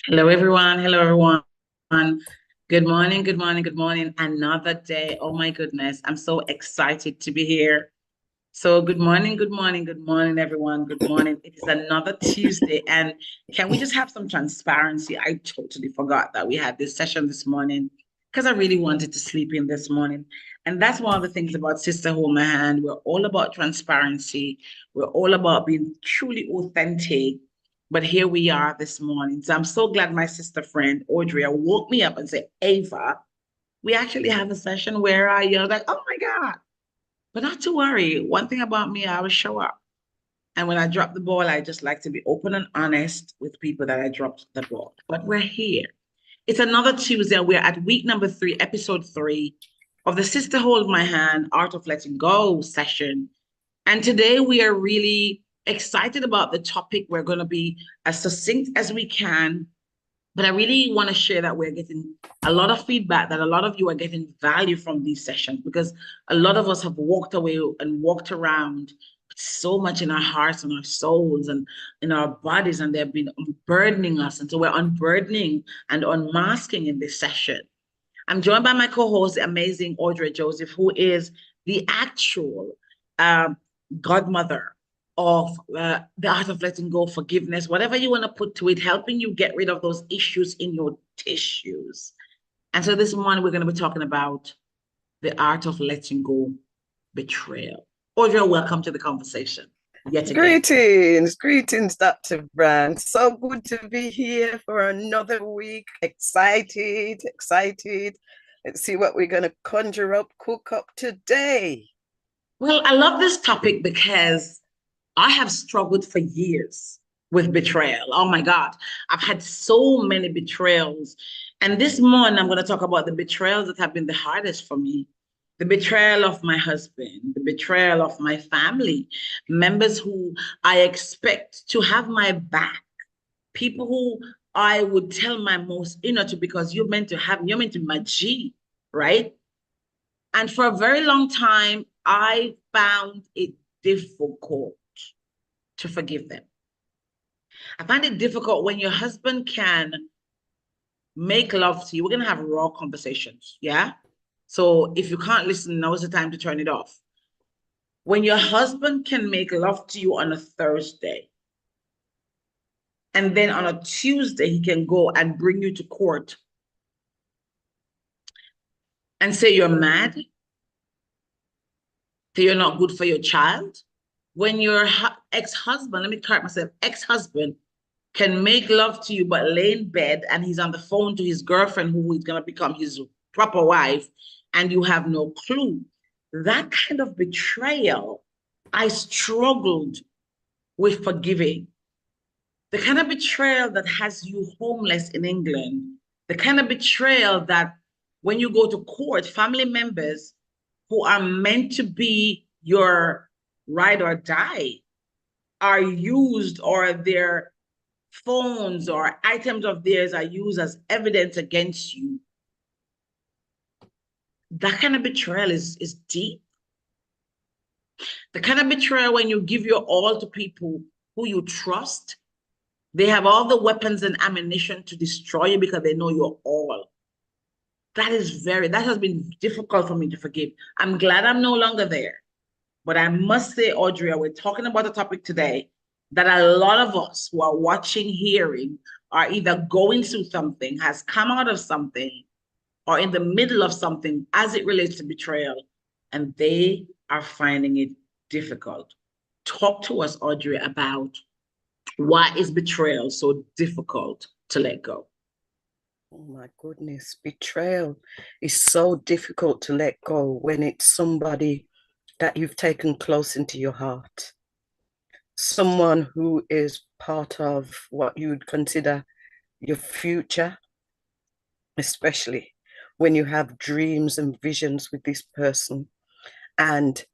Hello, everyone. Hello, everyone. Good morning, good morning, good morning. Another day. Oh, my goodness. I'm so excited to be here. So, good morning, good morning, good morning, everyone. Good morning. It is another Tuesday. And can we just have some transparency? I totally forgot that we had this session this morning because I really wanted to sleep in this morning. And that's one of the things about Sister Hold My Hand. We're all about transparency, we're all about being truly authentic. But here we are this morning. So I'm so glad my sister friend Audrey woke me up and said, Ava, we actually have a session where I yelled like, oh my God. But not to worry. One thing about me, I will show up. And when I drop the ball, I just like to be open and honest with people that I dropped the ball. But we're here. It's another Tuesday. We're at week number 3, episode 3 of the Sister Hold My Hand, Art of Letting Go session. And today we are really excited about the topic. We're going to be as succinct as we can, but I really want to share that we're getting a lot of feedback, that a lot of you are getting value from these sessions, because a lot of us have walked away and walked around so much in our hearts and our souls and in our bodies, and they've been unburdening us. And so we're unburdening and unmasking in this session. I'm joined by my co-host, the amazing Audrey Joseph, who is the actual um, godmother of the art of letting go, forgiveness, whatever you want to put to it, helping you get rid of those issues in your tissues. And so this morning we're going to be talking about the art of letting go, betrayal. Audrey, welcome to the conversation yet again. Greetings, Dr. Brand. So good to be here for another week. Excited. Let's see what we're going to cook up today. Well, I love this topic because I have struggled for years with betrayal. Oh my God. I've had so many betrayals. And this morning, I'm going to talk about the betrayals that have been the hardest for me. The betrayal of my husband, the betrayal of my family, members who I expect to have my back, people who I would tell my most inner to, because you're meant to be my G, right? And for a very long time, I found it difficult to forgive them. I find it difficult when your husband can make love to you. We're going to have raw conversations. Yeah. So if you can't listen, now is the time to turn it off. When your husband can make love to you on a Thursday, and then on a Tuesday, he can go and bring you to court and say you're mad, that you're not good for your child. When your ex-husband, let me correct myself, ex-husband can make love to you but lay in bed and he's on the phone to his girlfriend who is going to become his proper wife, and you have no clue. That kind of betrayal, I struggled with forgiving. The kind of betrayal that has you homeless in England, the kind of betrayal that when you go to court, family members who are meant to be your ride or die are used, or their phones or items of theirs are used as evidence against you. That kind of betrayal is deep. The kind of betrayal when you give your all to people who you trust, they have all the weapons and ammunition to destroy you because they know you're all. That has been difficult for me to forgive. I'm glad I'm no longer there. But I must say, Audrey, we're talking about a topic today that a lot of us who are watching, hearing, are either going through something, has come out of something, or in the middle of something as it relates to betrayal, and they are finding it difficult. Talk to us, Audrey, about why is betrayal so difficult to let go? Oh my goodness, betrayal is so difficult to let go when it's somebody that you've taken close into your heart. Someone who is part of what you would consider your future, especially when you have dreams and visions with this person and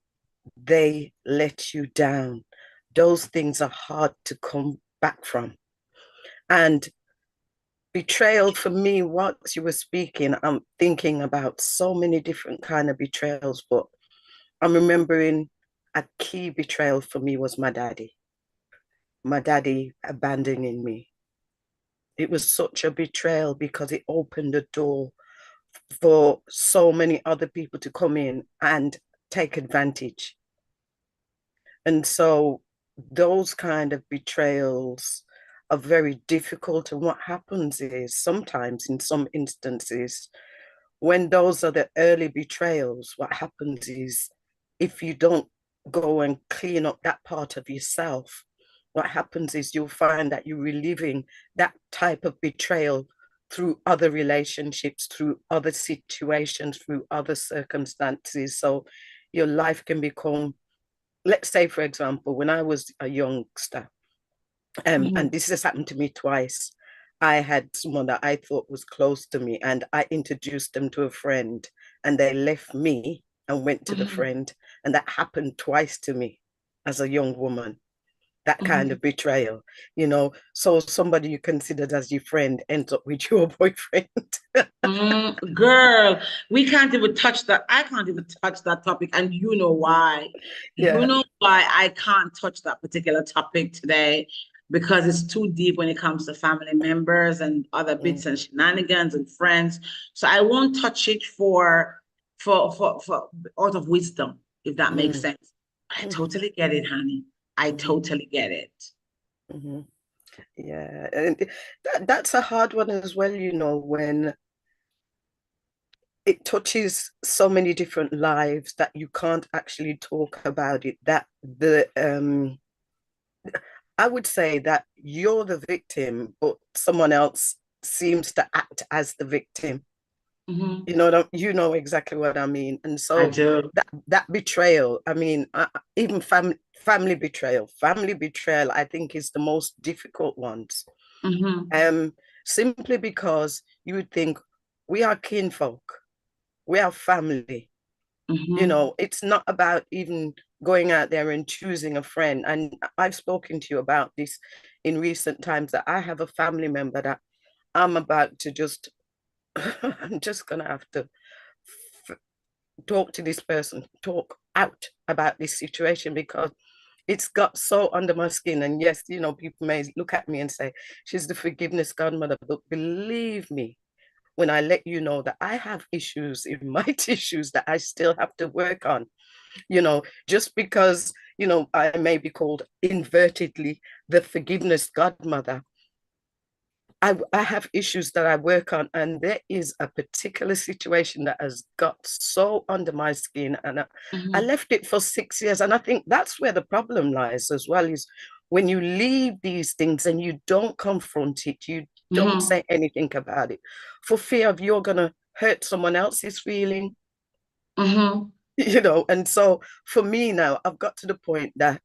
they let you down. Those things are hard to come back from. And betrayal for me, once you were speaking, I'm thinking about so many different kind of betrayals, but I'm remembering a key betrayal for me was my daddy abandoning me. It was such a betrayal because it opened the door for so many other people to come in and take advantage. And so those kind of betrayals are very difficult. And what happens is sometimes, in some instances, when those are the early betrayals, what happens is if you don't go and clean up that part of yourself, what happens is you'll find that you're reliving that type of betrayal through other relationships, through other situations, through other circumstances. So your life can become, let's say, for example, when I was a youngster, and Mhm. this has happened to me twice. I had someone that I thought was close to me, and I introduced them to a friend, and they left me and went to the Mhm. friend. And that happened twice to me as a young woman, that kind Mhm. of betrayal, you know. So somebody you considered as your friend ends up with your boyfriend. Girl, we can't even touch that. I can't even touch that topic. And you know why. You Yeah. know why I can't touch that particular topic today because it's too deep when it comes to family members and other Mm, bits and shenanigans and friends. So I won't touch it for out of wisdom, if that makes mm, sense. I mhm, totally get it, honey. I mhm, totally get it. mhm. Yeah. And that's a hard one as well, you know, when it touches so many different lives that you can't actually talk about it. That the I would say that you're the victim, but someone else seems to act as the victim. Mhm. You know exactly what I mean. And I so do. that betrayal, I mean, even family betrayal, I think is the most difficult ones. Mhm. Um, Simply because you would think we are kinfolk, we are family. You Mhm. know, it's not about even going out there and choosing a friend. And I've spoken to you about this in recent times that I have a family member that I'm about to just, I'm just gonna have to talk to this person, talk out about this situation because it's got so under my skin. And yes, you know, people may look at me and say, she's the forgiveness godmother. But believe me, when I let you know that I have issues in my tissues that I still have to work on, you know, just because, you know, I may be called invertedly the forgiveness godmother. I have issues that I work on, and there is a particular situation that has got so under my skin, and I Mhm. left it for 6 years. And I think that's where the problem lies as well, is when you leave these things and you don't confront it, you don't Mhm. say anything about it for fear of you're going to hurt someone else's feeling. Mhm. You know. And so for me now, I've got to the point that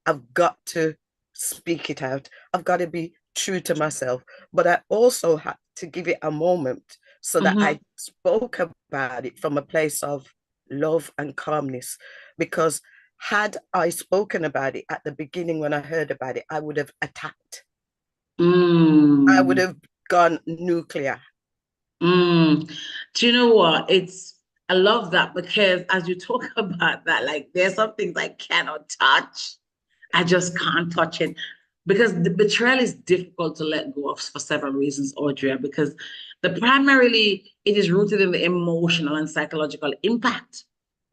I've got to speak it out. I've got to be true to myself, but I also had to give it a moment so that Mhm. I spoke about it from a place of love and calmness. Because had I spoken about it at the beginning when I heard about it, I would have attacked. I would Mm. have gone nuclear. Mm. Do you know what? I love that because as you talk about that, like there's some things I cannot touch. I just can't touch it because the betrayal is difficult to let go of for several reasons, Audrey, because primarily it is rooted in the emotional and psychological impact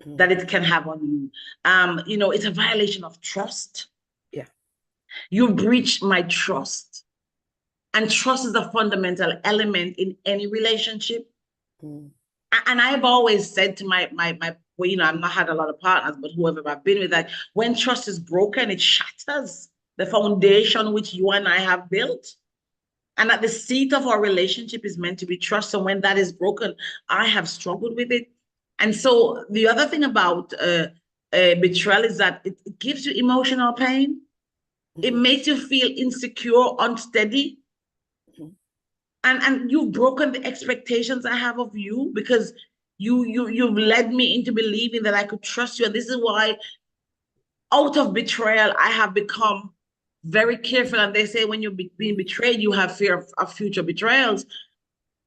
Mm, that it can have on you. It's a violation of trust. yeah. You breach my trust. And trust is a fundamental element in any relationship. Mm, And I've always said to my well, I've not had a lot of partners, but whoever I've been with, like when trust is broken, it shatters the foundation which you and I have built. And that the seat of our relationship is meant to be trust. And when that is broken, I have struggled with it. And so the other thing about betrayal is that it gives you emotional pain. It mhm, makes you feel insecure, unsteady, mhm, and you've broken the expectations I have of you because you've led me into believing that I could trust you. And this is why out of betrayal, I have become very careful. And they say when you're being betrayed, you have fear of future betrayals.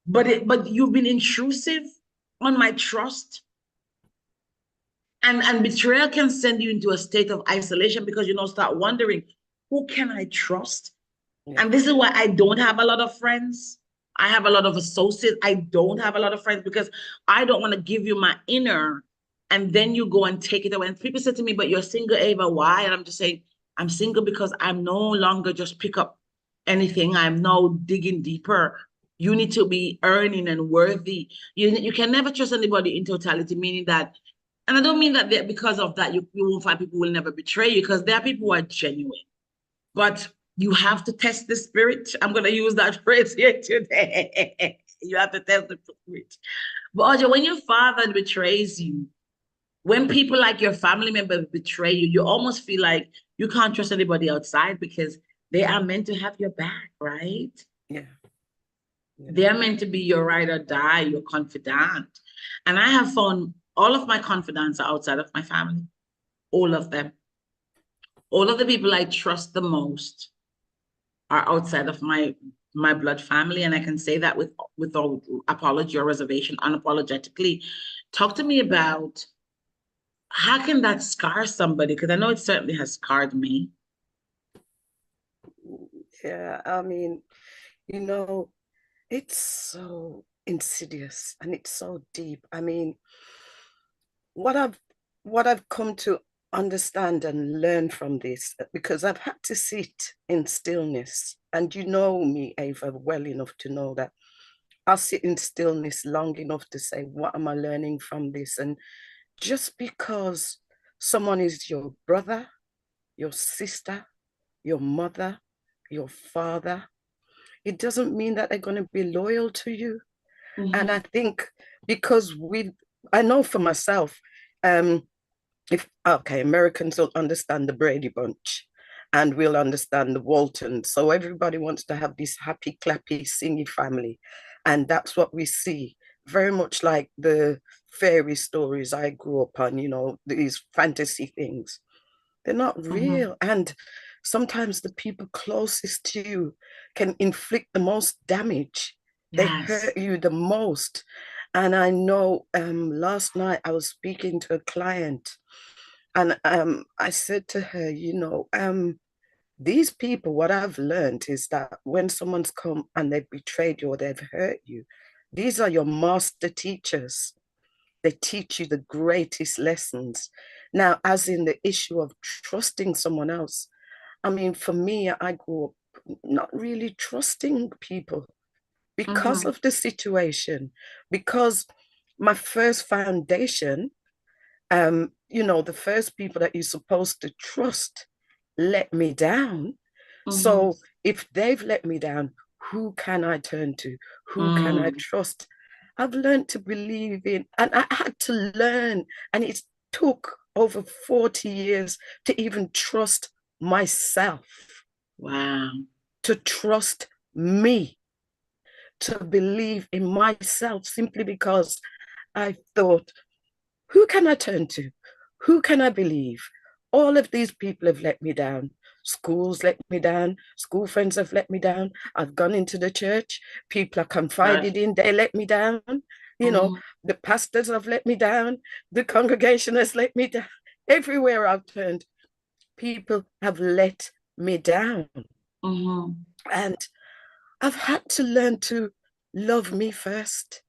But you've been intrusive on my trust. And betrayal can send you into a state of isolation because start wondering, who can I trust? Yeah. And this is why I don't have a lot of friends. I have a lot of associates. I don't have a lot of friends because I don't want to give you my inner and then you go and take it away. And people say to me, but you're single, Ava, why? And I'm just saying, I'm single because I'm no longer just pick up anything. I'm now digging deeper. You need to be earning and worthy. You can never trust anybody in totality, meaning that, and I don't mean that because of that, you won't find people who will never betray you because there are people who are genuine. But you have to test the spirit. I'm going to use that phrase here today. You have to test the spirit. But Audrey, when your father betrays you, when people like your family member betray you, you almost feel like you can't trust anybody outside because they are meant to have your back, right? Yeah. Yeah. They are meant to be your ride or die, your confidant. And I have found all of my confidants are outside of my family, all of them. All of the people I trust the most are outside of my blood family, and I can say that without apology or reservation, unapologetically. Talk to me about how can that scar somebody? Because I know it certainly has scarred me. Yeah. I mean, you know, it's so insidious and it's so deep. I mean, what I've what I've come to understand and learn from this, because I've had to sit in stillness, and you know me, Ava, well enough to know that I'll sit in stillness long enough to say, what am I learning from this? And just because someone is your brother, your sister, your mother, your father, it doesn't mean that they're going to be loyal to you. And I Mm-hmm. think because I know for myself, um, if okay, Americans will understand the Brady Bunch and we'll understand the Waltons. So everybody wants to have this happy, clappy, singy family. And that's what we see. Very much like the fairy stories I grew up on, these fantasy things. They're not Mm-hmm. real. And sometimes the people closest to you can inflict the most damage. They Yes. hurt you the most. And I know last night I was speaking to a client and I said to her, these people, what I've learned is that when someone's come and they've betrayed you or they've hurt you, these are your master teachers. They teach you the greatest lessons. Now, as in the issue of trusting someone else, I mean, for me, I grew up not really trusting people because Mm-hmm. of the situation, because my first foundation, the first people that you're supposed to trust let me down. Mm-hmm. So if they've let me down, who can I turn to? Who can I Mm. trust? I've learned to believe in, and I had to learn, and it took over 40 years to even trust myself, Wow. to trust me, to believe in myself simply because I thought, who can I turn to? Who can I believe? All of these people have let me down. Schools let me down. School friends have let me down. I've gone into the church. People I Right. confided in, they let me down. You know, Mm-hmm. the pastors have let me down. The congregation has let me down. Everywhere I've turned, people have let me down. Mm-hmm. And I've had to learn to love me first.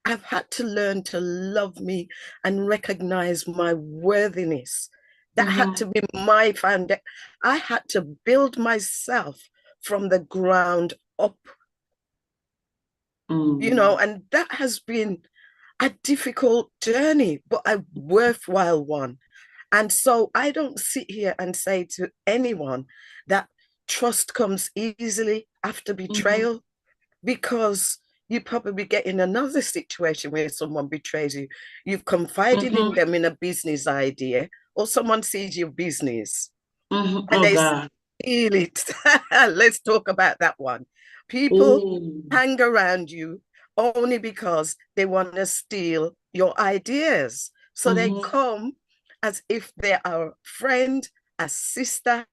I've had to learn to love me and recognize my worthiness. That had to Mm-hmm. be my foundation. I had to build myself from the ground up, Mm. and that has been a difficult journey, but a worthwhile one. And so I don't sit here and say to anyone that trust comes easily after Mm-hmm. betrayal, because you probably get in another situation where someone betrays you. You've confided in Mm-hmm. them in a business idea, or someone sees your business Mm-hmm. and Oh they God. steal it. Let's talk about that one. People Oh. hang around you only because they want to steal your ideas. So they Mm-hmm. come as if they're a friend, a sister,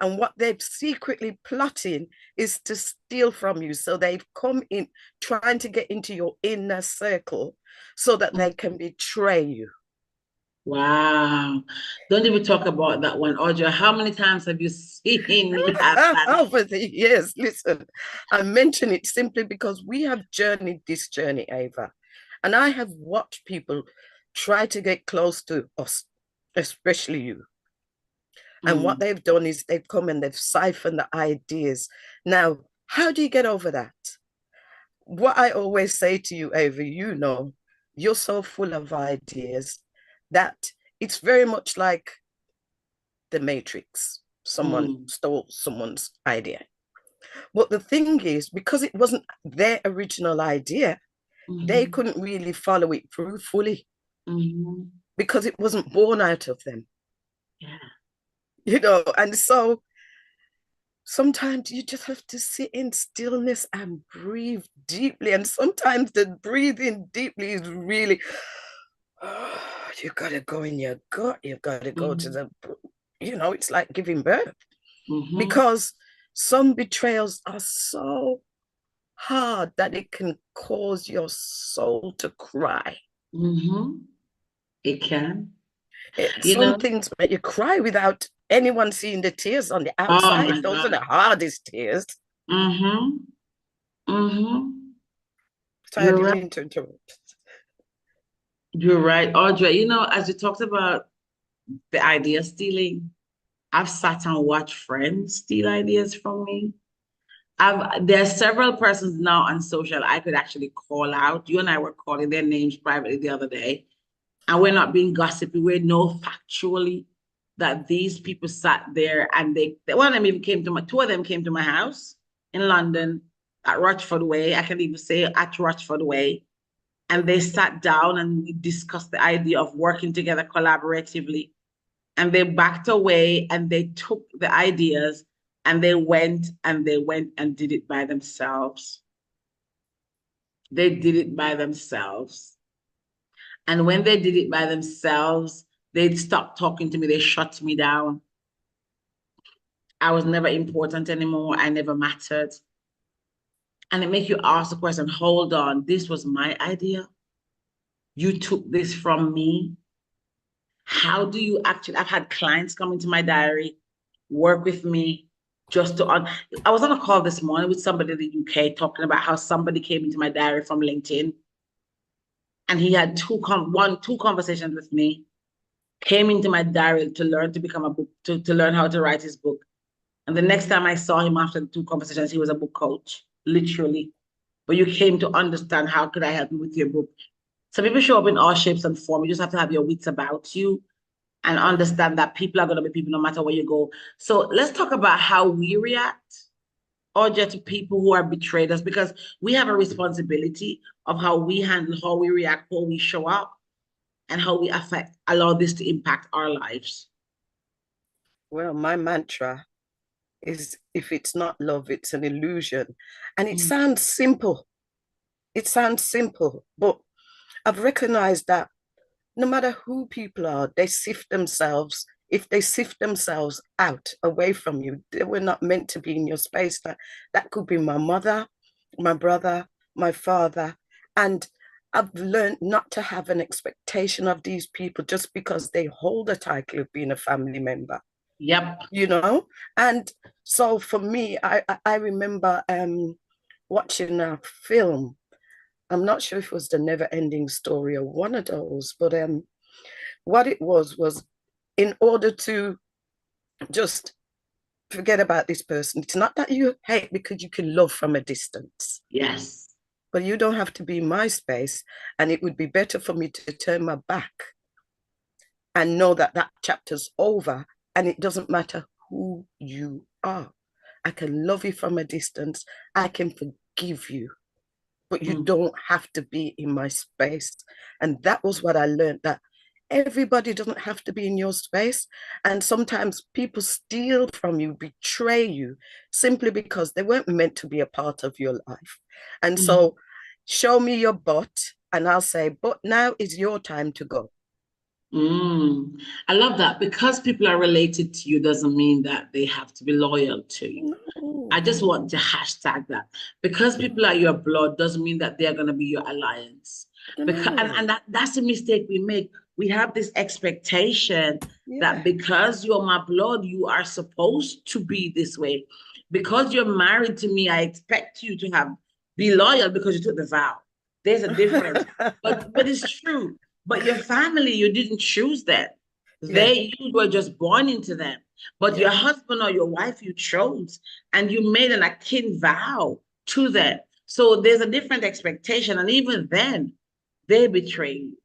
and what they're secretly plotting is to steal from you. So they've come in trying to get into your inner circle so that they can betray you. Wow. Don't even talk about that one, Audrey. How many times have you seen me have that? Over the years, listen, I mention it simply because we have journeyed this journey, Ava, and I have watched people try to get close to us, especially you. And what Mm, they've done is they've come and they've siphoned the ideas. Now, how do you get over that? What I always say to you, Ava, you know, you're so full of ideas that it's very much like the Matrix. Someone mm, stole someone's idea. But the thing is, because it wasn't their original idea, they mhm, couldn't really follow it through fully mhm. because it wasn't born out of them, Yeah. you know. And so sometimes you just have to sit in stillness and breathe deeply. And sometimes the breathing deeply is really, oh, you got to go in your gut, you got to go to Mhm, the, you know, it's like giving birth mhm, because some betrayals are so hard that it can cause your soul to cry. mhm. It can. You Some know? things make you cry without anyone seeing the tears on the Oh outside. my Those are God. the hardest tears. Mhm, mhm. So I You're didn't right. mean to interrupt. You're right, Audrey. You know, as you talked about the idea stealing, I've sat and watched friends steal ideas from me. There's several persons now on social I could actually call out. You and I were calling their names privately the other day, and we're not being gossipy. We know factually that these people sat there and one of them even came to two of them came to my house in London at Rochford Way. I can even say at Rochford Way. And they sat down and we discussed the idea of working together collaboratively. And they backed away and they took the ideas and they went and did it by themselves. They did it by themselves. And when they did it by themselves, they'd stop talking to me. They shut me down. I was never important anymore. I never mattered. And it makes you ask the question, hold on, this was my idea. You took this from me. How do you actually? I've had clients come into my diary, work with me just to I was on a call this morning with somebody in the UK talking about how somebody came into my diary from LinkedIn and he had two conversations with me, came into my diary to learn to become a book, to learn how to write his book. And the next time I saw him after the two conversations, he was a book coach, literally. But you came to understand how could I help you with your book. So people show up in all shapes and forms. You just have to have your wits about you and understand that people are going to be people no matter where you go. So let's talk about how we react or just to people who are betrayed us because we have a responsibility of how we handle, how we react, how we show up, and how we allow this to impact our lives. Well, my mantra is if it's not love, it's an illusion. And it Mm, sounds simple. It sounds simple, but I've recognized that no matter who people are, they sift themselves. If they sift themselves out away from you, they were not meant to be in your space. That could be my mother, my brother, my father. And I've learned not to have an expectation of these people just because they hold a title of being a family member, yep. you know? And so for me, I remember watching a film. I'm not sure if it was The Never Ending Story or one of those, but what it was in order to just forget about this person. It's not that you hate because you can love from a distance, Yes. but you don't have to be in my space. And it would be better for me to turn my back and know that that chapter's over and it doesn't matter who you are. I can love you from a distance. I can forgive you, but you Mm, don't have to be in my space. And that was what I learned, that everybody doesn't have to be in your space. And sometimes people steal from you, betray you simply because they weren't meant to be a part of your life. And mm. so show me your butt and I'll say, but now is your time to go. Mm. I love that because people are related to you doesn't mean that they have to be loyal to you. No, I just want to hashtag that because people are your blood doesn't mean that they're going to be your alliance. Because no. that's a mistake we make. we have this expectation that Yeah. because you're my blood, you are supposed to be this way. Because you're married to me, I expect you to be loyal because you took the vow. There's a difference. But it's true. But your family, you didn't choose that. Yeah. You were just born into them. But your Yeah. husband or your wife you chose, and you made an akin vow to them. So there's a different expectation. And even then, they betray you.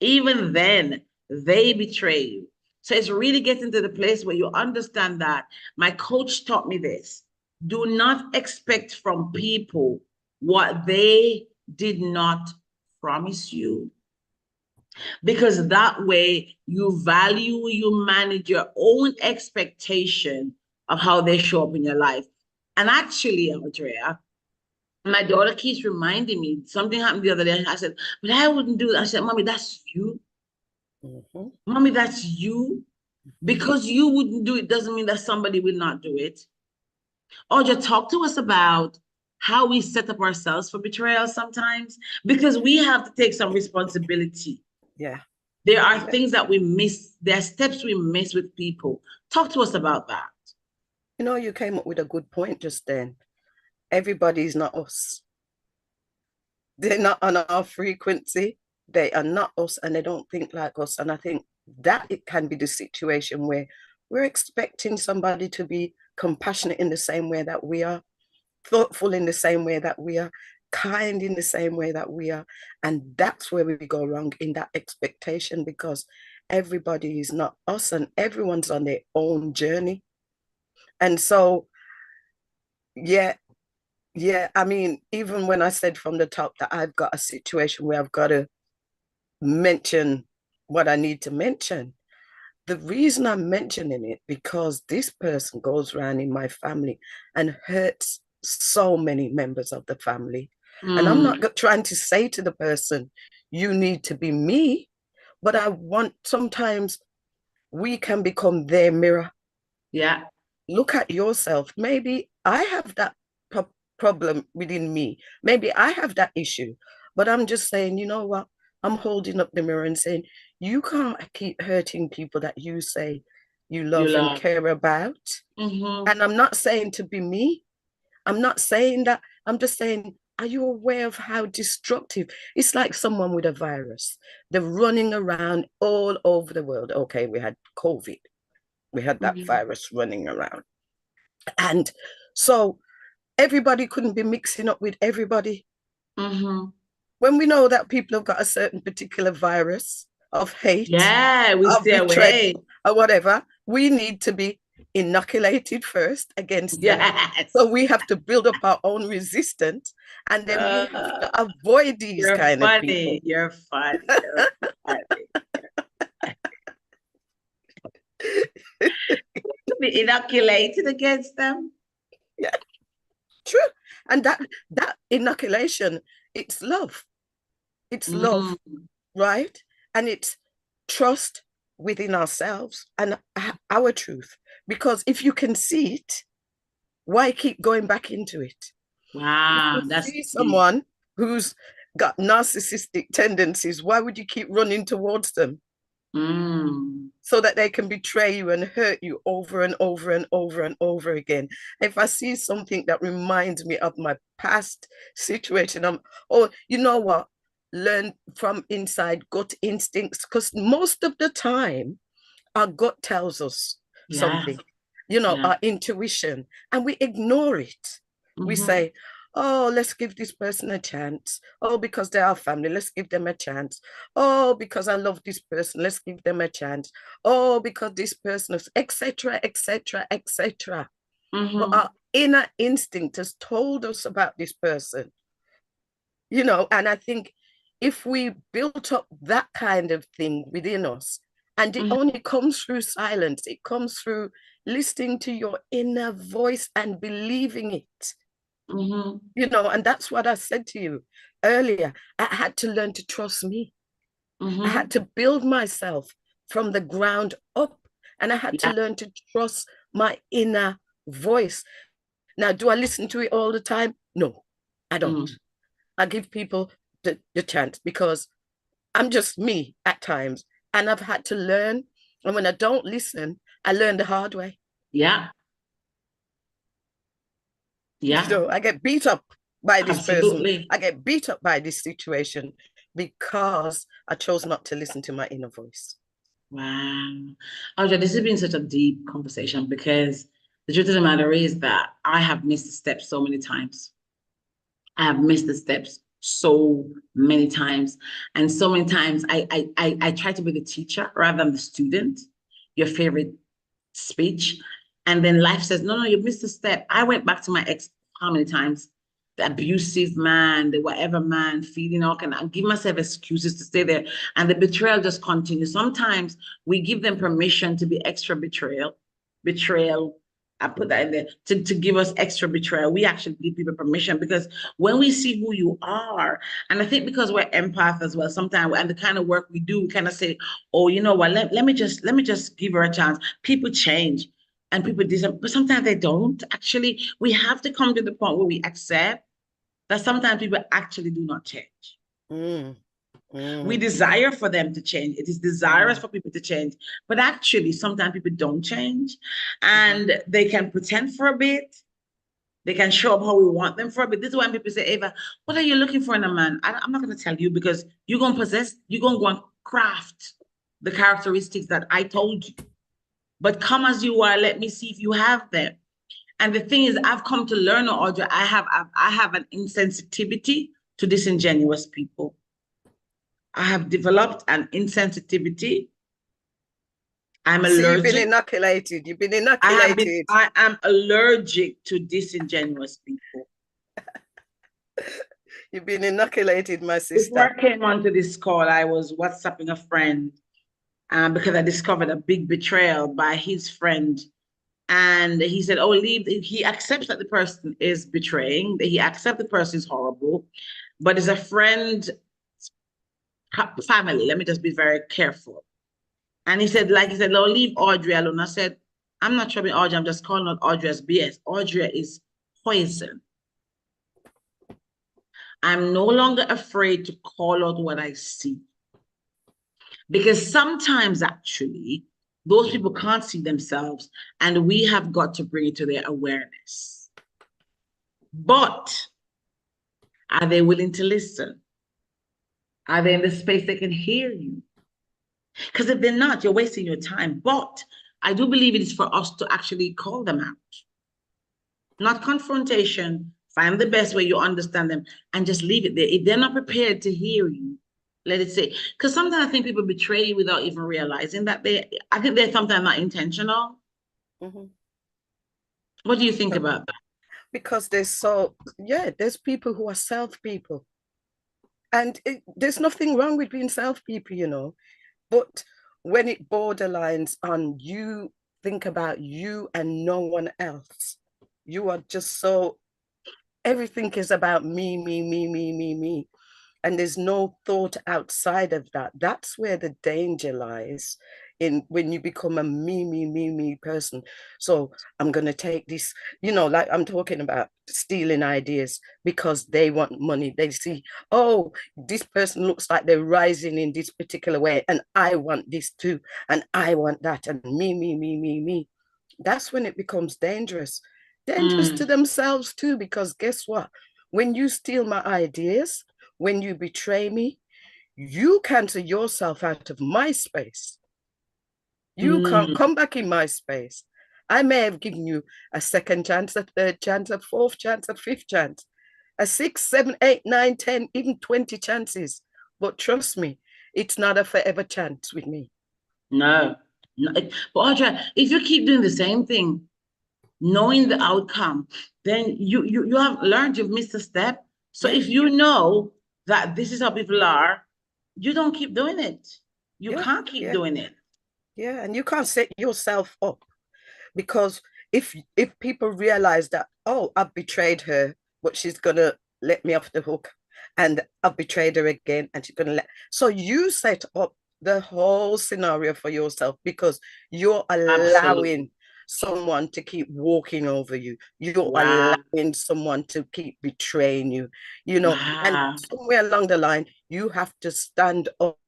Even then, they betray you. So it's really getting to the place where you understand that. My coach taught me this. Do not expect from people what they did not promise you. Because that way you manage your own expectation of how they show up in your life. And actually, Andrea, my daughter keeps reminding me, something happened the other day. I said, but I wouldn't do that. I said, Mommy, that's you. Mm-hmm. Mommy, that's you. Because you wouldn't do it doesn't mean that somebody will not do it. Or just talk to us about how we set up ourselves for betrayal sometimes, because we have to take some responsibility. Yeah. There are Yeah. things that we miss, there are steps we miss with people. Talk to us about that. You know, you came up with a good point just then. Everybody is not us. They're not on our frequency. They are not us and they don't think like us. And I think that it can be the situation where we're expecting somebody to be compassionate in the same way that we are, thoughtful in the same way that we are, kind in the same way that we are. And that's where we go wrong in that expectation, because everybody is not us and everyone's on their own journey. And so, yeah, yeah, I mean, even when I said from the top that I've got a situation where I've got to mention what I need to mention, the reason I'm mentioning it because this person goes around in my family and hurts so many members of the family. And I'm not Mm, trying to say to the person, you need to be me, but I want sometimes we can become their mirror. yeah. Look at yourself. Maybe I have that problem within me. Maybe I have that issue, but I'm just saying, you know what? I'm holding up the mirror and saying, you can't keep hurting people that you say you You love and love. care about. Mm-hmm. And I'm not saying to be me. I'm not saying that. I'm just saying, are you aware of how destructive? It's like someone with a virus. They're running around all over the world. Okay, we had COVID. We had that Mm-hmm. virus running around. And so everybody couldn't be mixing up with everybody. Mm-hmm. When we know that people have got a certain particular virus of hate, Yeah, we of stay betrayal, away. or whatever, we need to be inoculated first against them. Yes. So we have to build up our own resistance, and then we have Uh, to avoid these you're kind of funny. people. You're funny. You're funny. To be inoculated against them. Yeah, true. And that inoculation, it's love. It's love, Mm, right? And it's trust within ourselves and our truth. Because if you can see it, why keep going back into it? If you wow, that's see deep. someone who's got narcissistic tendencies, why would you keep running towards them? Mm, So that they can betray you and hurt you over and over and over and over again. If I see something that reminds me of my past situation, oh, you know what? Learn from inside gut instincts, because most of the time our gut tells us yeah, something, yeah. our intuition, and we ignore it. We Mm-hmm, say, oh, let's give this person a chance. Oh, because they're our family, let's give them a chance. Oh, because I love this person, let's give them a chance. Oh, because this person is, etc., etc., etc. But mm-hmm, our inner instinct has told us about this person, and I think if we built up that kind of thing within us, and it mm-hmm, only comes through silence, it comes through listening to your inner voice and believing it, mm-hmm, and that's what I said to you earlier. I had to learn to trust me. I mm-hmm. had to build myself from the ground up, and I had to Yeah. learn to trust my inner voice. Now, do I listen to it all the time? No, I don't. Mm, I give people the chance because I'm just me at times. And I've had to learn. And when I don't listen, I learn the hard way. Yeah. You Yeah. know, I get beat up by this person. Absolutely. I get beat up by this situation because I chose not to listen to my inner voice. Wow. Audra, this has been such a deep conversation because the truth of the matter is that I have missed the steps so many times. I have missed the steps so many times. And so many times I try to be the teacher rather than the student, your favorite speech. And then life says, no, you missed a step. I went back to my ex how many times? The abusive man, the whatever man, feeling all kind of give myself excuses to stay there. And the betrayal just continues. Sometimes we give them permission to be extra betrayal. I put that in there to give us extra betrayal. We actually give people permission because when we see who you are, and I think because we're empath as well, sometimes and the kind of work we do, we kind of say, oh, you know what, let me just give her a chance. People change and people disappoint, but sometimes they don't. Actually, we have to come to the point where we accept that sometimes people actually do not change. Mm, We mm, desire for them to change. It is desirous mm, for people to change, but actually, sometimes people don't change, mhm. and they can pretend for a bit. They can show up how we want them for a bit. This is why people say, Ava, what are you looking for in a man? I'm not going to tell you because you're going to go and craft the characteristics that I told you. But come as you are, let me see if you have them. And the thing is, I've come to learn, Audrey, I have an insensitivity to disingenuous people. I have developed an insensitivity. I'm You see, you've been allergic. inoculated. You've been inoculated. I am allergic to disingenuous people. You've been inoculated, my Before sister. I came onto this call, I was WhatsApping a friend because I discovered a big betrayal by his friend. And he said, oh, leave. He accepts that the person is betraying, he accepts the person is horrible, but as a friend, family, let me just be very careful. And he said, no, leave Audrey alone. I said, I'm not troubling Audrey. I'm just calling out Audrey as BS. Audrey is poison. I'm no longer afraid to call out what I see. Because sometimes, actually, those people can't see themselves, and we have got to bring it to their awareness. But are they willing to listen? Are they in the space they can hear you? Because if they're not, you're wasting your time. But I do believe it is for us to actually call them out, not confrontation. Find the best way you understand them and just leave it there. If they're not prepared to hear you, let it say. Because sometimes I think people betray you without even realizing that I think they're sometimes not intentional. Mhm. What do you think about that? Because there's people who are self people. And there's nothing wrong with being self people, you know. But when it borderlines on you think about you and no one else, you are just so, everything is about me, me, me, me, me, me. And there's no thought outside of that. That's where the danger lies in when you become a me, me, me, me person. So I'm going to take this, you know, like I'm talking about stealing ideas because they want money. They see, oh, this person looks like they're rising in this particular way, and I want this too, and I want that, and me, me, me, me, me. That's when it becomes dangerous. Dangerous to Mm, themselves too, because guess what? When you steal my ideas, when you betray me, you cancel yourself out of my space. You can't mm, come back in my space. I may have given you a second chance, a third chance, a fourth chance, a fifth chance, a six, seven, eight, nine, 10, even 20 chances. But trust me, it's not a forever chance with me. no. No. But Audra, if you keep doing the same thing, knowing the outcome, then you have learned you've missed a step. So Yeah, if you know that this is how people are, you don't keep doing it. You yeah, can't keep yeah, doing it. yeah. And you can't set yourself up because if people realize that, oh, I've betrayed her, but she's gonna let me off the hook, and I've betrayed her again, and she's gonna let, so you set up the whole scenario for yourself because you're Absolutely. allowing someone to keep walking over you, you're Wow. allowing someone to keep betraying you, you know. And Wow. somewhere along the line you have to stand up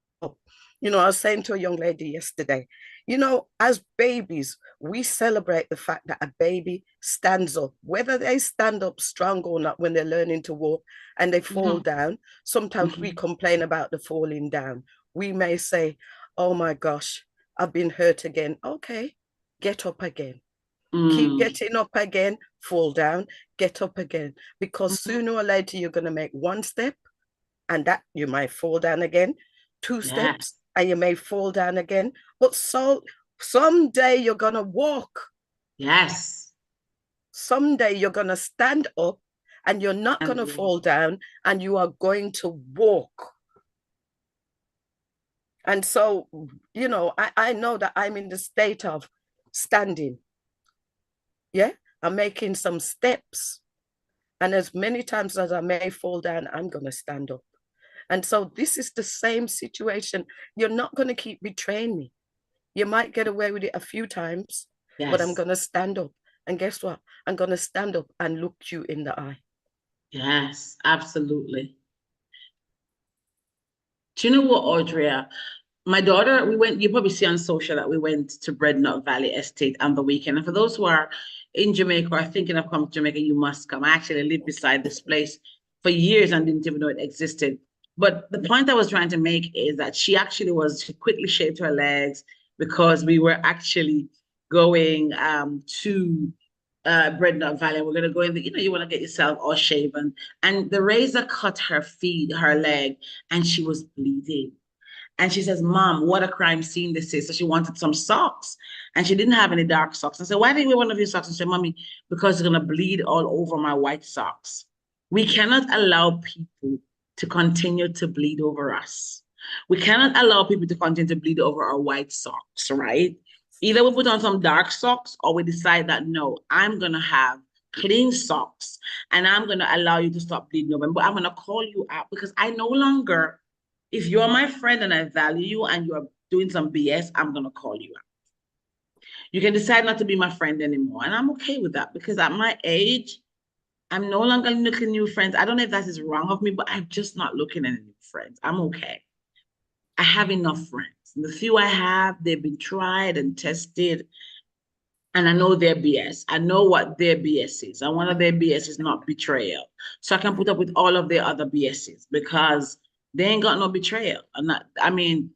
You know, I was saying to a young lady yesterday, you know, as babies, we celebrate the fact that a baby stands up, whether they stand up strong or not when they're learning to walk and they fall Mhm, down. Sometimes we mhm, complain about the falling down. We may say, oh my gosh, I've been hurt again. Okay, get up again. Keep mm, getting up again, fall down, get up again. Because mhm. sooner or later, you're going to make one step and that you might fall down again, two Yes, steps, and you may fall down again. But so someday you're gonna walk. yes. Someday you're gonna stand up and you're not And gonna fall down and you are going to walk. And so, you know, I know that I'm in the state of standing. Yeah. I'm making some steps. And as many times as I may fall down, I'm gonna stand up. And so this is the same situation. You're not going to keep betraying me. You might get away with it a few times, but I'm yes, going to stand up. And guess what? I'm going to stand up and look you in the eye. yes, absolutely. Do you know what, Audrey? My daughter, we went, you probably see on social that we went to Breadnut Valley Estate on the weekend. And for those who are in Jamaica or thinking of coming to Jamaica, you must come. I actually lived beside this place for years and didn't even know it existed. But the point I was trying to make is that she quickly shaved her legs because we were actually going to Breadnut Valley. We're going to go in the, you want to get yourself all shaven. And the razor cut her leg, and she was bleeding. And she says, Mom, what a crime scene this is. So she wanted some socks. And she didn't have any dark socks. I said, why didn't you wear one of your socks? And she said, Mommy, because it's going to bleed all over my white socks. We cannot allow people to continue to bleed over us. We cannot allow people to continue to bleed over our white socks, right? Either we put on some dark socks or we decide that, no, I'm going to have clean socks and I'm going to allow you to stop bleeding over. But I'm going to call you out because I no longer, if you're my friend and I value you and you're doing some BS, I'm going to call you out. You can decide not to be my friend anymore. And I'm okay with that because at my age, I'm no longer looking new friends. I don't know if that is wrong of me, but I'm just not looking at new friends. I'm okay. I have enough friends. And the few I have, they've been tried and tested. And I know their BS. I know what their BS is. And one of their BS is not betrayal. So I can put up with all of their other BSs because they ain't got no betrayal. And not, I mean,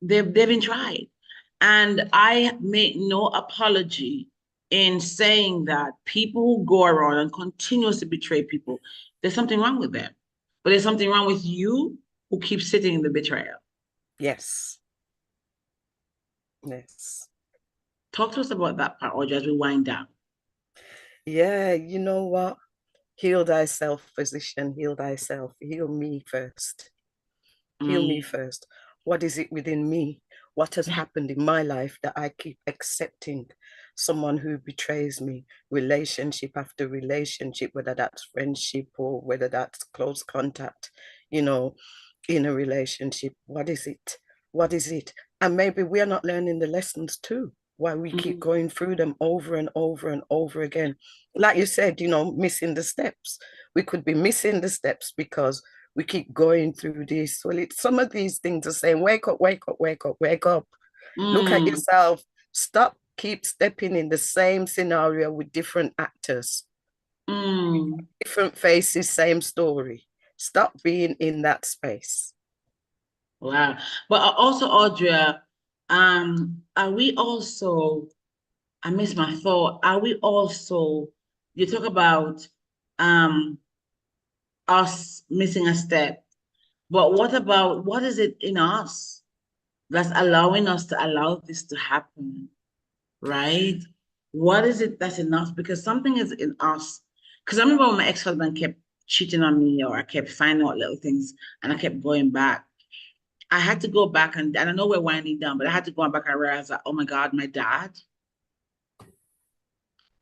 they've been tried. And I make no apology in saying that people who go around and continuously betray people, there's something wrong with them. But there's something wrong with you who keep sitting in the betrayal. Yes. Yes. Talk to us about that part, or as we wind down. Yeah, you know what? Heal thyself, physician, heal thyself. Heal me first. Heal me Mm, first. What is it within me? What has yeah. happened in my life that I keep accepting someone who betrays me, relationship after relationship, whether that's friendship or whether that's close contact, you know, in a relationship? What is it? What is it? And maybe we're not learning the lessons too, why we keep Mm, going through them over and over and over again. Like you said, you know, missing the steps. We could be missing the steps because we keep going through this. Well, it's some of these things are saying, wake up, wake up, wake up, wake up. Look at mm, yourself. Stop, keep stepping in the same scenario with different actors, mm. different faces, same story. Stop being in that space. Wow. But also, Audrey, are we also, I miss my thought, are we also, you talk about um us missing a step, but what about what is it in us that's allowing us to allow this to happen, right? What is it that's in us? Because something is in us. Because I remember when my ex-husband kept cheating on me or I kept finding out little things and I kept going back. I had to go back and I know we're winding down, but I had to go back and realize that, oh my God, my dad,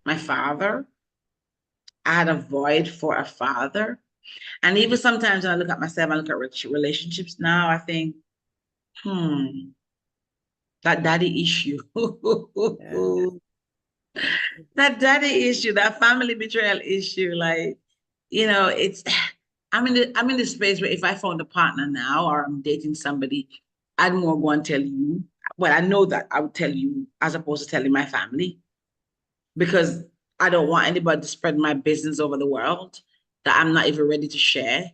my father, I had a void for a father. And even sometimes when I look at myself, I look at relationships now, I think, hmm, that daddy issue. Yeah. That daddy issue, that family betrayal issue, like, it's I'm in the space where if I found a partner now or I'm dating somebody, I'd more go and tell you. Well, I know that I would tell you as opposed to telling my family, because I don't want anybody to spread my business over the world that I'm not even ready to share.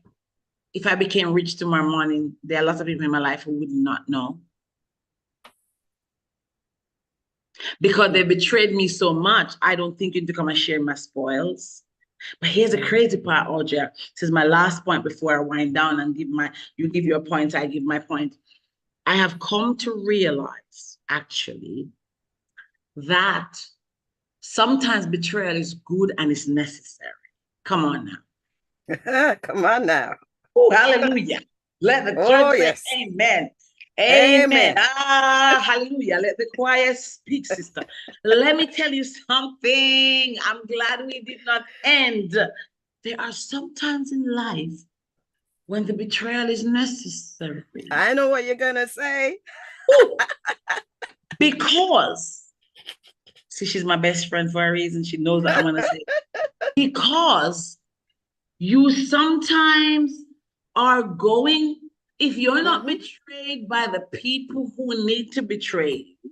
If I became rich tomorrow morning, there are lots of people in my life who would not know, because they betrayed me so much. I don't think you need to come and share my spoils. But here's the crazy part, Audrey. This is my last point before I wind down and you give your point, I give my point. I have come to realize, actually, that sometimes betrayal is good and it's necessary. Come on now. Come on now. Oh, hallelujah. Let the church Oh, say yes. amen. Amen. Amen. Hallelujah. Let the choir speak, sister. Let me tell you something. I'm glad we did not end. There are some times in life when the betrayal is necessary. I know what you're going to say. Ooh, because, see, she's my best friend for a reason. She knows what I'm going to say. Because you sometimes are going, if you're not betrayed by the people who need to betray you,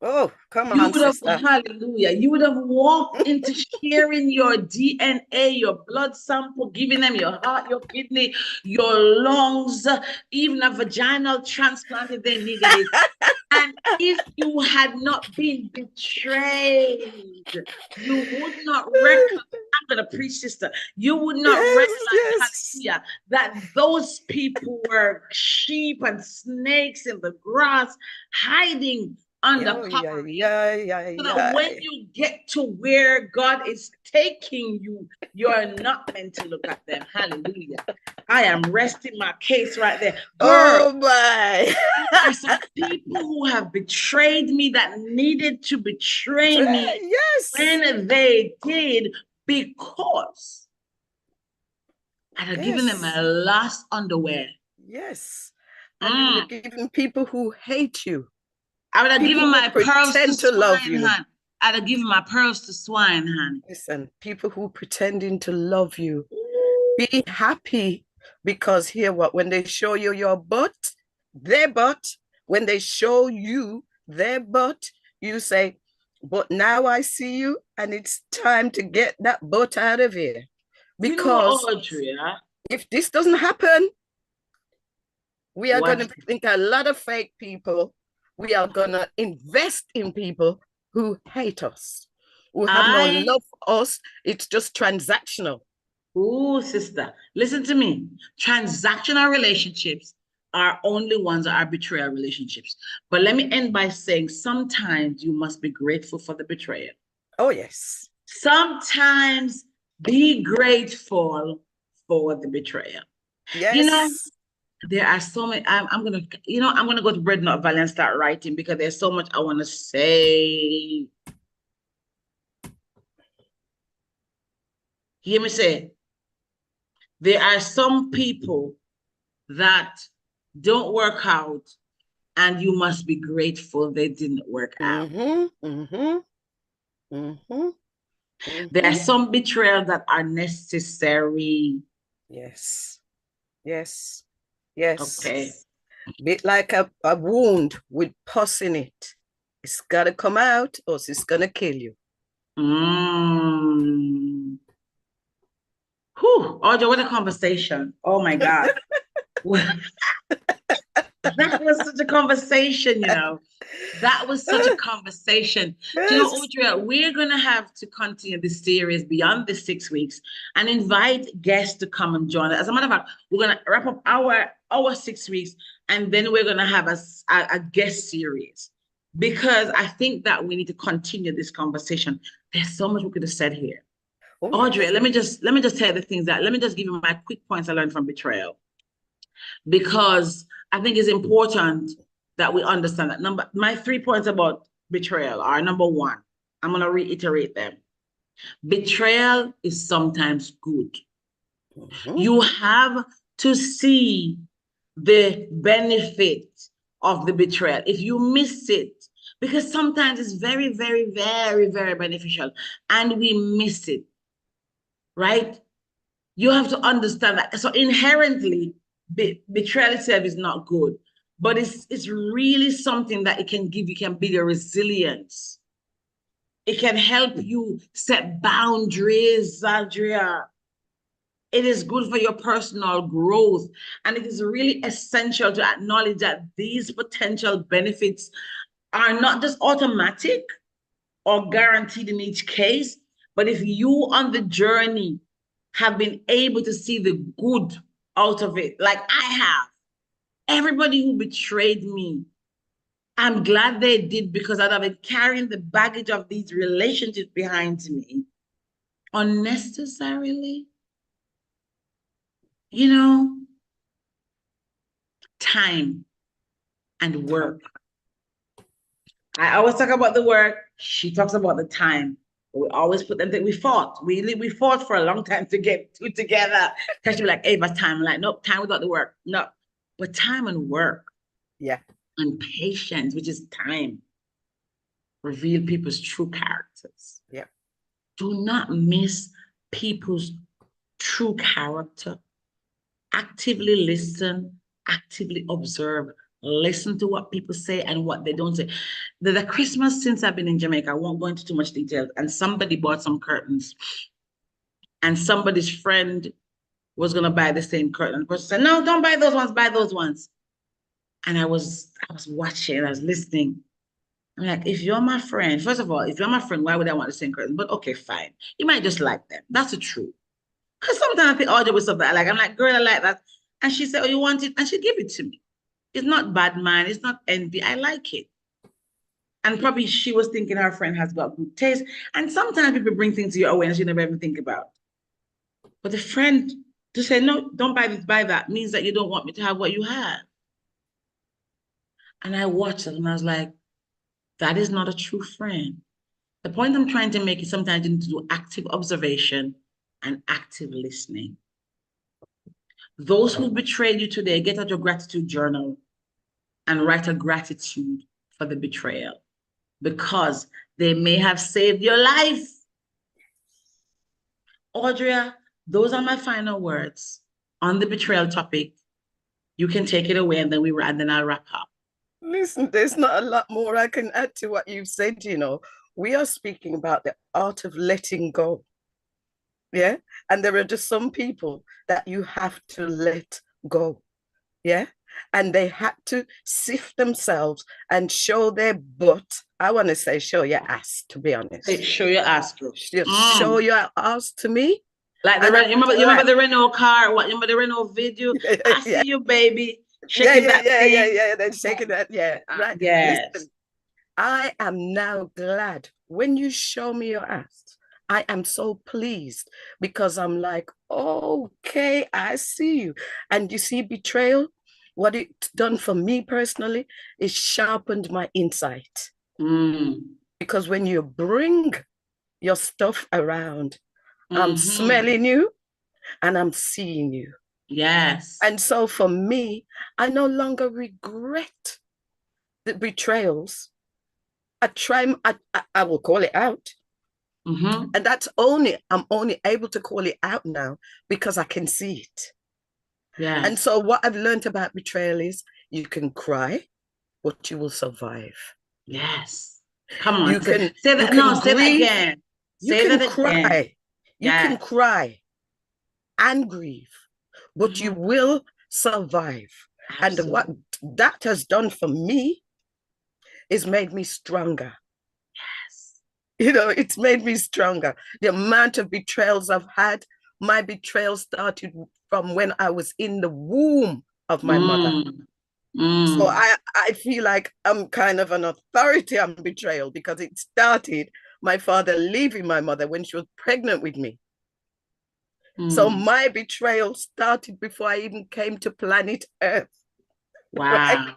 oh, come you on, would have, sister. hallelujah, you would have walked into sharing your DNA, your blood sample, giving them your heart, your kidney, your lungs, even a vaginal transplant if they needed it. And if you had not been betrayed, you would not reckon, I'm going to preach, sister, you would not recognize, hallelujah, that those people were sheep and snakes in the grass, hiding under cover. So that when you get to where God is taking you, you're not meant to look at them. Hallelujah. I am resting my case right there. Girl, oh my. there are some people who have betrayed me that needed to betray me Yes. when they did, because I had given them my last underwear. Yes. And you're giving people who hate you. I would have given my pearls to Swinehand. I'd have given my pearls to Swinehand. Listen, people who pretending to love you, be happy, because hear what, when they show you your butt, their butt, when they show you their butt, you say, but now I see you and it's time to get that butt out of here. Because if this doesn't happen, we are going to think a lot of fake people. We are going to invest in people who hate us, who have no love for us. It's just transactional. Oh, sister, listen to me. Transactional relationships are only ones that are betrayal relationships. But let me end by saying sometimes you must be grateful for the betrayal. Oh, yes. Sometimes be grateful for the betrayal. Yes. You know, there are so many. I'm gonna go to Bread Not Valley and start writing, because there's so much I want to say. Hear me say, there are some people that don't work out, and you must be grateful they didn't work out. There are some betrayals that are necessary. Yes. Yes. Yes. Okay. Bit like a wound with pus in it. It's got to come out or it's going to kill you. Whew, Audrey, what a conversation. Oh my God. That was such a conversation, you know. That was such a conversation. Yes. You know, Audrey, we're going to have to continue this series beyond the 6 weeks and invite guests to come and join us. As a matter of fact, we're going to wrap up our 6 weeks, and then we're going to have a guest series, because I think that we need to continue this conversation. There's so much we could have said here. Oh, Audrey, yes. let me just tell the things let me just give you my quick points I learned from betrayal, because I think it's important that we understand that. My 3 points about betrayal are: number 1, I'm going to reiterate them. Betrayal is sometimes good. You have to see the benefit of the betrayal. If you miss it, because sometimes it's very, very, very, very beneficial, and we miss it, right? You have to understand that. So inherently, betrayal itself is not good. but it's really something that it can give you, can build your resilience. It can help you set boundaries, Andrea. It is good for your personal growth. And it is really essential to acknowledge that these potential benefits are not just automatic or guaranteed in each case, but if you on the journey have been able to see the good out of it, like I have, everybody who betrayed me, I'm glad they did, because I'd have been carrying the baggage of these relationships behind me unnecessarily. You know, time and work. I always talk about the work. She talks about the time. We always put them. We fought. We fought for a long time to get two together. Because she be like, "Hey, but time." I'm like, nope, time without the work. No, but time and work. Yeah. And patience, which is time, reveal people's true characters. Yeah. Do not miss people's true character. Actively listen, actively observe, listen to what people say and what they don't say. The Christmas since I've been in Jamaica, I won't go into too much detail, and somebody bought some curtains, and somebody's friend was going to buy the same curtain. The person said, no, don't buy those ones, buy those ones. And I was watching, I was listening. I'm like, if you're my friend, first of all, if you're my friend, why would I want the same curtain? But okay, fine. You might just like them. That's the truth. Because sometimes I think, oh, there was something I like. I'm like, girl, I like that. And she said, oh, you want it? And she gave it to me. It's not bad mind. It's not envy. I like it. And probably she was thinking her friend has got good taste. And sometimes people bring things to your awareness you never even think about. But the friend to say, no, don't buy this, buy that, means that you don't want me to have what you have. And I watched it and I was like, that is not a true friend. The point I'm trying to make is sometimes you need to do active observation and active listening. Those who betrayed you today, get out your gratitude journal and write a gratitude for the betrayal, because they may have saved your life. Audria, those are my final words on the betrayal topic. You can take it away and then I'll wrap up. Listen, there's not a lot more I can add to what you've said, We are speaking about the art of letting go. Yeah. And there are just some people that you have to let go. Yeah. And they had to sift themselves and show their butt. I want to say show your ass, to be honest. Hey, show your ass, bro. Show your ass to me. Like you remember the Renault car? What? You remember the Renault video? I see you, baby. Shaking that thing. Yeah. Then shaking that. Yeah. Right. Yes. Listen, I am now glad when you show me your ass. I am so pleased, because I'm like, okay, I see you. And you see, betrayal, what it's done for me personally is sharpened my insight. Because when you bring your stuff around, I'm smelling you and I'm seeing you. Yes. And so for me, I no longer regret the betrayals. I will call it out. And I'm only able to call it out now because I can see it. Yeah. And so what I've learned about betrayal is you can cry, but you will survive. Yes. Come on. You can say that. No, say that again. You can cry. You can cry and grieve, but you will survive. Absolutely. And what that has done for me is made me stronger. It's made me stronger. The amount of betrayals I've had, my betrayal started from when I was in the womb of my mother. So I feel like I'm kind of an authority on betrayal, because it started my father leaving my mother when she was pregnant with me. So my betrayal started before I even came to planet Earth. Wow. Right?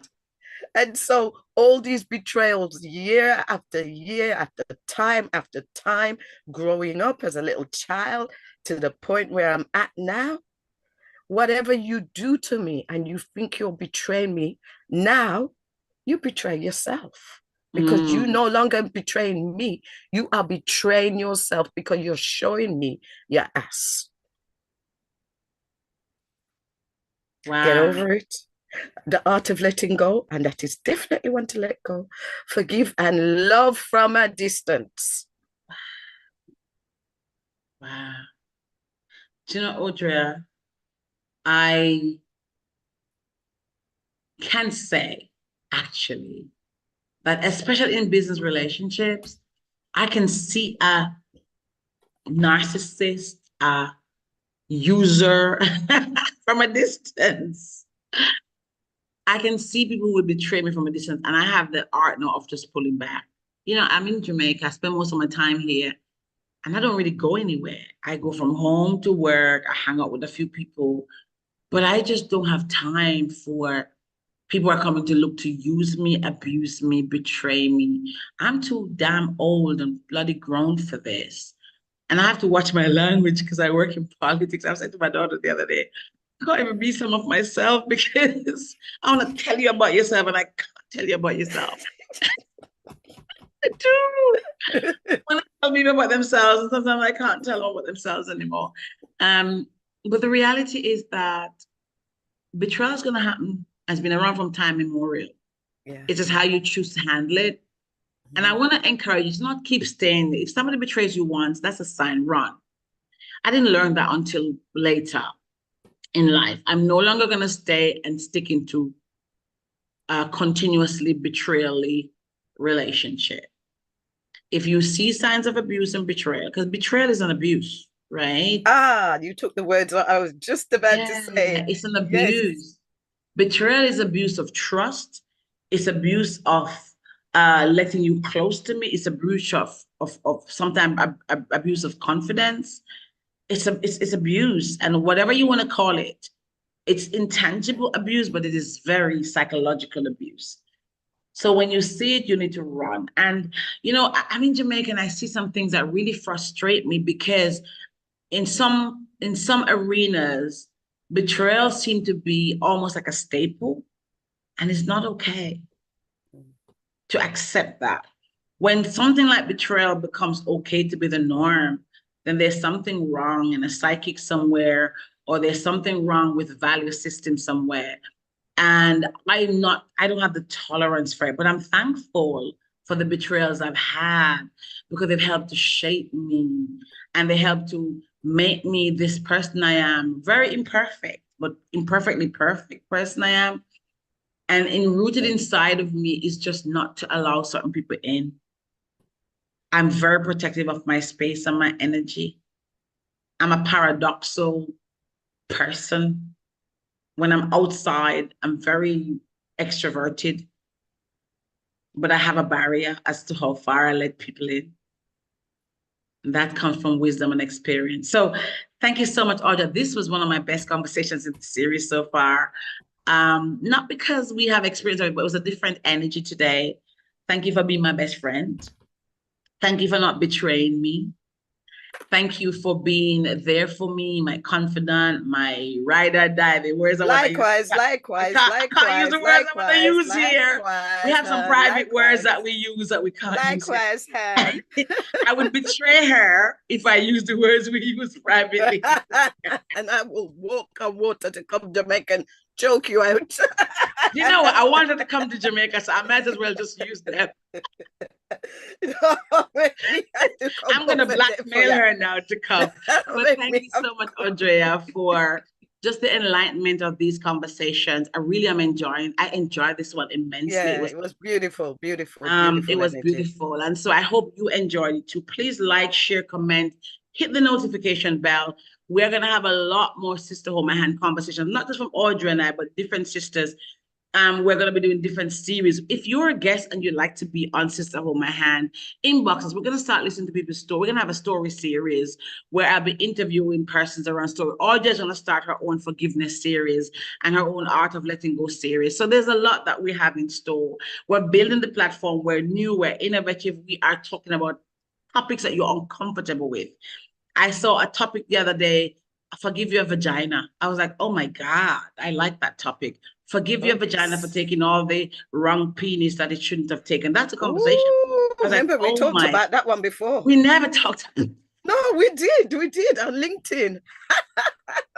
And so all these betrayals, year after year, after time, growing up as a little child to the point where I'm at now, whatever you do to me and you think you're betraying me, now you betray yourself, because you no longer betraying me. You are betraying yourself because you're showing me your ass. Wow. Get over it. The art of letting go, and that is definitely one to let go. Forgive and love from a distance. Wow. Do you know, Audrey, I can say actually that especially in business relationships, I can see a narcissist, a user from a distance. I can see people who would betray me from a distance, and I have the art now of just pulling back. You know, I'm in Jamaica. I spend most of my time here, and I don't really go anywhere. I go from home to work. I hang out with a few people, but I just don't have time for people are coming to look to use me, abuse me, betray me. I'm too damn old and bloody grown for this. And I have to watch my language because I work in politics. I was saying to my daughter the other day, I can't even be some of myself because I want to tell you about yourself and I can't tell you about yourself. I do. When I tell people about themselves, and sometimes I can't tell them about themselves anymore. But the reality is that betrayal is going to happen, has been around from time immemorial. Yeah. It's just how you choose to handle it. And I want to encourage you to not keep staying. If somebody betrays you once, that's a sign, run. I didn't learn that until later in life. I'm no longer going to stay and stick into a continuously betrayally relationship. If you see signs of abuse and betrayal, because betrayal is an abuse, right? Ah, you took the words I was just about to Yeah, say. it's an Yes. abuse. Betrayal is abuse of trust. It's abuse of letting you close to me. It's abuse of sometimes abuse of confidence. It's abuse, and whatever you want to call it, it's intangible abuse, but it is very psychological abuse. So when you see it, you need to run. And you know, I'm in Jamaica, and I see some things that really frustrate me because in some arenas, betrayal seemed to be almost like a staple, and it's not okay to accept that. When something like betrayal becomes okay to be the norm, then there's something wrong in a psychic somewhere, or there's something wrong with value system somewhere. And I don't have the tolerance for it, but I'm thankful for the betrayals I've had because they've helped to shape me and they help to make me this person I am, very imperfect, but imperfectly perfect person I am. And rooted inside of me is just not to allow certain people in. I'm very protective of my space and my energy. I'm a paradoxal person. When I'm outside, I'm very extroverted, but I have a barrier as to how far I let people in. And that comes from wisdom and experience. So thank you so much, Audra. This was one of my best conversations in the series so far. Not because we have experience of it, but it was a different energy today. Thank you for being my best friend. Thank you for not betraying me. Thank you for being there for me, my confidant, my ride or die. The words I want to use. Likewise, I can't use the words I want to use here. We have some private words that we use that we can't use here. Likewise, Han. I would betray her if I use the words we use privately. And I will walk on water to come Jamaica and choke you out. You know what? I wanted to come to Jamaica, so I might as well just use them. I'm going to blackmail her now to come. But thank you so much, Andrea, for just the enlightenment of these conversations. I really am enjoying. I enjoyed this one immensely. Yeah, it was beautiful, beautiful. It was beautiful. And so I hope you enjoyed it too. Please like, share, comment, hit the notification bell. We're going to have a lot more Sister Hold My Hand conversations, not just from Audrey and I, but different sisters. We're going to be doing different series. If you're a guest and you'd like to be on Sister Hold My Hand, inboxes. We're going to start listening to people's story. We're going to have a story series where I'll be interviewing persons around story. Audrey's going to start her own forgiveness series and her own art of letting go series. So there's a lot that we have in store. We're building the platform. We're new. We're innovative. We are talking about topics that you're uncomfortable with. I saw a topic the other day, forgive your vagina. I was like, oh my God, I like that topic. Forgive your vagina for taking all the wrong penis that it shouldn't have taken. That's a conversation. Ooh, remember, we talked about that one before. We never talked. No, we did on LinkedIn.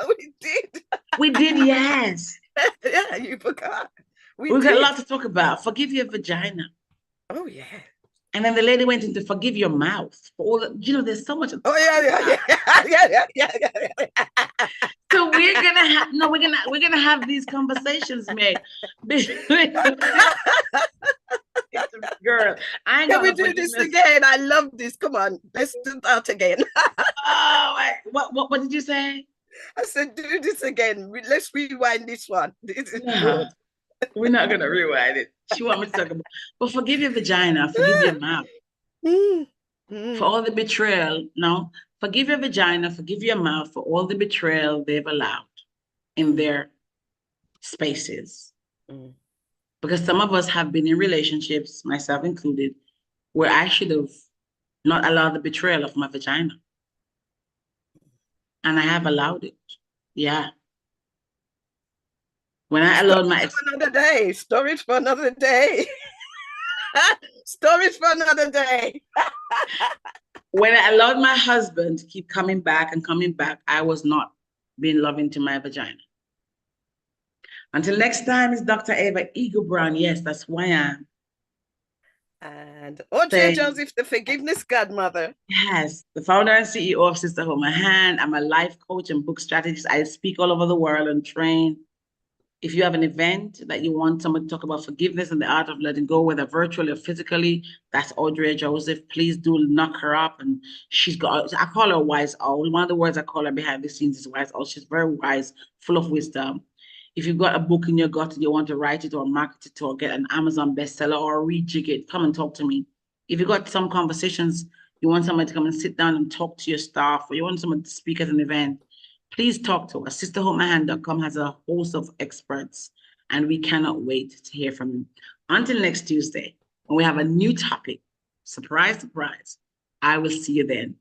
We did. We did, yes. Yeah, you forgot. We We got a did. lot to talk about. Forgive your vagina. Oh, yeah. And then the lady went into forgive your mouth. For all the, there's so much to Oh, talk yeah, about. yeah. So we're gonna have no, we're gonna have these conversations, mate. Girl, I ain't Can got we no do this forgiveness. again? I love this. Come on, let's do that again. Oh, what did you say? I said, do this again. Let's rewind this one. This is No, good. we're not gonna rewind it. She want me to talk about, but forgive your vagina, forgive your mouth Mm, for mm, all the betrayal. No, forgive your vagina, forgive your mouth for all the betrayal they've allowed in mm, their spaces. mm. Because some of us have been in relationships, myself included, where I should have not allowed the betrayal of my vagina. And I have allowed it. Yeah. When I allowed my Stories ex, for another day. Stories for another day. Stories for another day. when I allowed my husband to keep coming back and coming back, I was not being loving to my vagina. Until next time, it's Dr. Ava Eagle Brown. Yes, that's who I am. And Audrey Saying, Joseph, the forgiveness godmother. yes, the founder and CEO of Sister My Hand. I'm a life coach and book strategist. I speak all over the world and train. If you have an event that you want someone to talk about forgiveness and the art of letting go, whether virtually or physically, that's Audrey Joseph. Please do knock her up. And she's got, I call her wise owl. One of the words I call her behind the scenes is wise owl. She's very wise, full of wisdom. If you've got a book in your gut and you want to write it or market it or get an Amazon bestseller or rejig it, come and talk to me. If you've got some conversations, you want someone to come and sit down and talk to your staff, or you want someone to speak at an event, please talk to us. SisterHoldMyHand.com has a host of experts, and we cannot wait to hear from you. Until next Tuesday, when we have a new topic, surprise, surprise, I will see you then.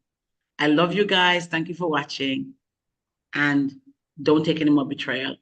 I love you guys. Thank you for watching. And don't take any more betrayal.